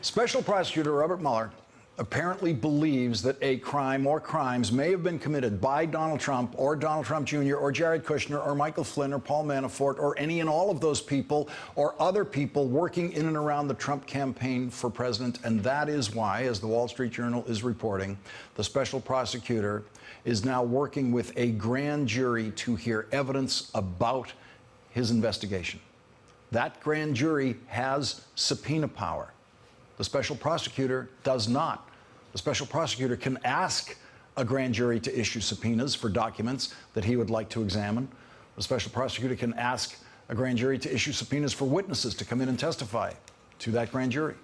Special Prosecutor Robert Mueller apparently believes that a crime or crimes may have been committed by Donald Trump or Donald Trump Jr. or Jared Kushner or Michael Flynn or Paul Manafort or any and all of those people or other people working in and around the Trump campaign for president. And that is why, as the Wall Street Journal is reporting, the special prosecutor is now working with a grand jury to hear evidence about his investigation. That grand jury has subpoena power. The special prosecutor does not. The special prosecutor can ask a grand jury to issue subpoenas for documents that he would like to examine. The special prosecutor can ask a grand jury to issue subpoenas for witnesses to come in and testify to that grand jury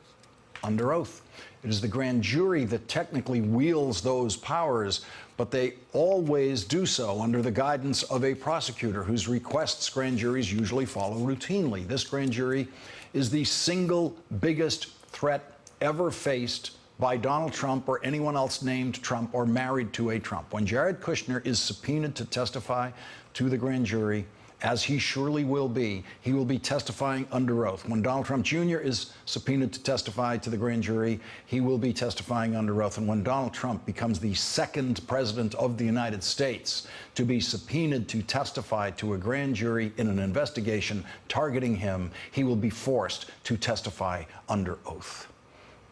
under oath. It is the grand jury that technically wields those powers, but they always do so under the guidance of a prosecutor whose requests grand juries usually follow routinely. This grand jury is the single biggest threat ever faced by Donald Trump or anyone else named Trump or married to a Trump. When Jared Kushner is subpoenaed to testify to the grand jury, as he surely will be, he will be testifying under oath. When Donald Trump Jr. is subpoenaed to testify to the grand jury, he will be testifying under oath. And when Donald Trump becomes the second president of the United States to be subpoenaed to testify to a grand jury in an investigation targeting him, he will be forced to testify under oath.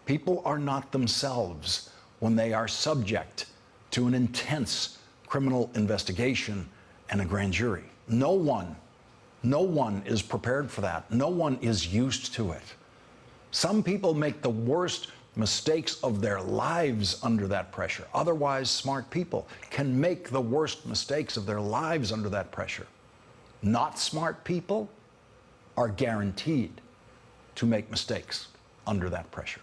People are not themselves when they are subject to an intense criminal investigation and a grand jury. No one is prepared for that. No one is used to it. Some people make the worst mistakes of their lives under that pressure. Otherwise, smart people can make the worst mistakes of their lives under that pressure. Not smart people are guaranteed to make mistakes under that pressure.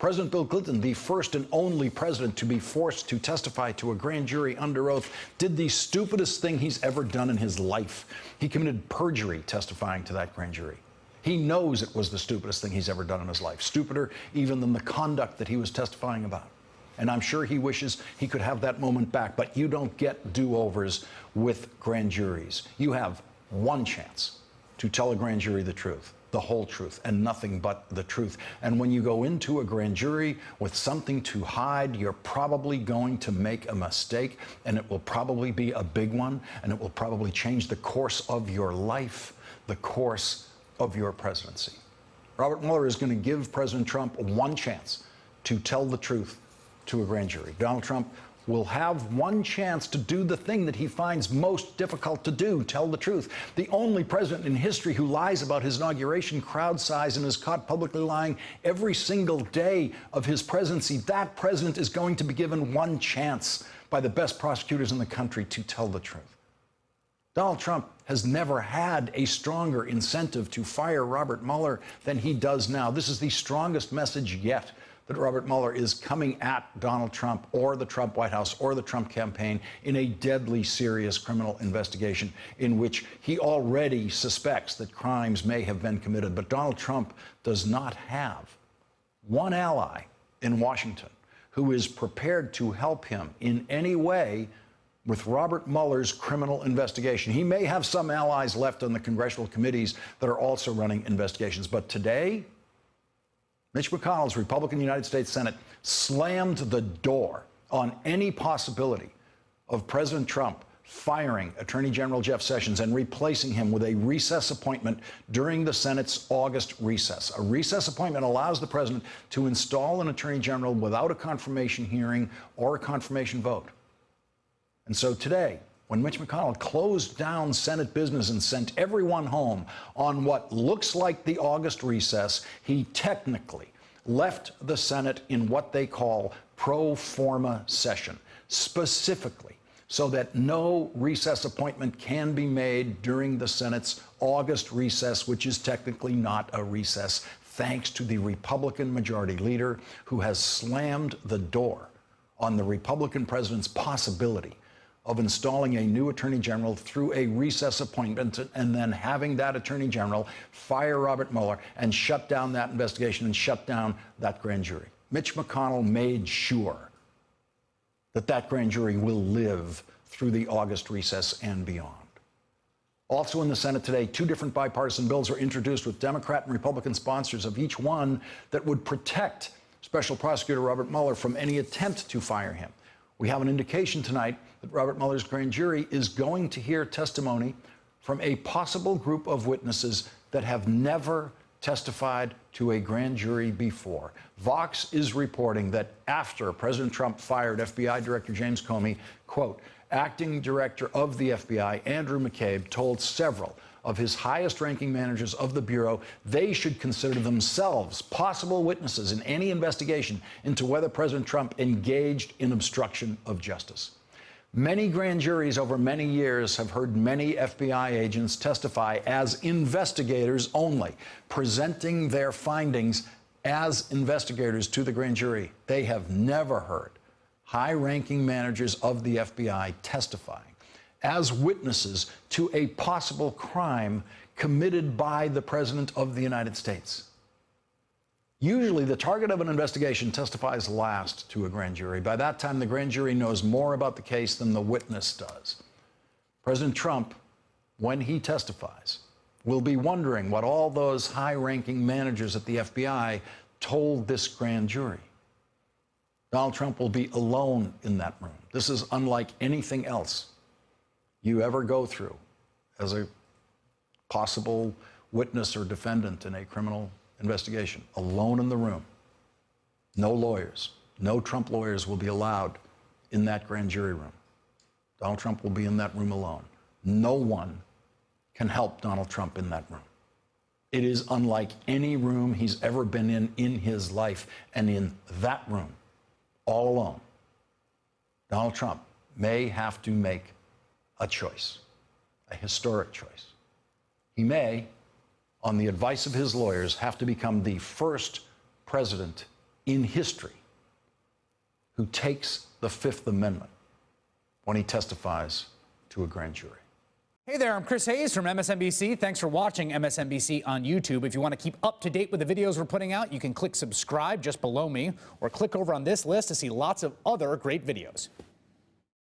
President Bill Clinton, the first and only president to be forced to testify to a grand jury under oath, did the stupidest thing he's ever done in his life. He committed perjury testifying to that grand jury. He knows it was the stupidest thing he's ever done in his life, stupider even than the conduct that he was testifying about. And I'm sure he wishes he could have that moment back, but you don't get do-overs with grand juries. You have one chance to tell a grand jury the truth. The whole truth and nothing but the truth. And when you go into a grand jury with something to hide, you're probably going to make a mistake, and it will probably be a big one, and it will probably change the course of your life, the course of your presidency. Robert Mueller is going to give President Trump one chance to tell the truth to a grand jury. Donald Trump will have one chance to do the thing that he finds most difficult to do, tell the truth. The only president in history who lies about his inauguration crowd size and is caught publicly lying every single day of his presidency, that president is going to be given one chance by the best prosecutors in the country to tell the truth. Donald Trump has never had a stronger incentive to fire Robert Mueller than he does now. This is the strongest message yet, that Robert Mueller is coming at Donald Trump or the Trump White House or the Trump campaign in a deadly serious criminal investigation in which he already suspects that crimes may have been committed. But Donald Trump does not have one ally in Washington who is prepared to help him in any way with Robert Mueller's criminal investigation. He may have some allies left on the congressional committees that are also running investigations, but today, Mitch McConnell's Republican United States Senate slammed the door on any possibility of President Trump firing Attorney General Jeff Sessions and replacing him with a recess appointment during the Senate's August recess. A recess appointment allows the president to install an attorney general without a confirmation hearing or a confirmation vote. And so today, when Mitch McConnell closed down Senate business and sent everyone home on what looks like the August recess, he technically left the Senate in what they call pro forma session, specifically so that no recess appointment can be made during the Senate's August recess, which is technically not a recess, thanks to the Republican majority leader who has slammed the door on the Republican president's possibility of installing a new attorney general through a recess appointment and then having that attorney general fire Robert Mueller and shut down that investigation and shut down that grand jury. Mitch McConnell made sure that that grand jury will live through the August recess and beyond. Also in the Senate today, two different bipartisan bills are introduced with Democrat and Republican sponsors of each one that would protect Special Prosecutor Robert Mueller from any attempt to fire him. We have an indication tonight that Robert Mueller's grand jury is going to hear testimony from a possible group of witnesses that have never testified to a grand jury before. Vox is reporting that after President Trump fired FBI Director James Comey, quote, acting director of the FBI, Andrew McCabe, told several of his highest-ranking managers of the Bureau they should consider themselves possible witnesses in any investigation into whether President Trump engaged in obstruction of justice. Many grand juries over many years have heard many FBI agents testify as investigators only, presenting their findings as investigators to the grand jury. They have never heard high-ranking managers of the FBI testifying as witnesses to a possible crime committed by the President of the United States. Usually, the target of an investigation testifies last to a grand jury. By that time, the grand jury knows more about the case than the witness does. President Trump, when he testifies, will be wondering what all those high-ranking managers at the FBI told this grand jury. Donald Trump will be alone in that room. This is unlike anything else you ever go through as a possible witness or defendant in a criminal investigation. Alone in the room. No lawyers. No Trump lawyers will be allowed in that grand jury room. Donald Trump will be in that room alone. No one can help Donald Trump in that room. It is unlike any room he's ever been in his life. And in that room, all alone, Donald Trump may have to make a choice, a historic choice. He may, on the advice of his lawyers, have to become the first president in history who takes the Fifth Amendment when he testifies to a grand jury. Hey there, I'm Chris Hayes from MSNBC. Thanks for watching MSNBC on YouTube. If you want to keep up to date with the videos we're putting out, you can click subscribe just below me or click over on this list to see lots of other great videos.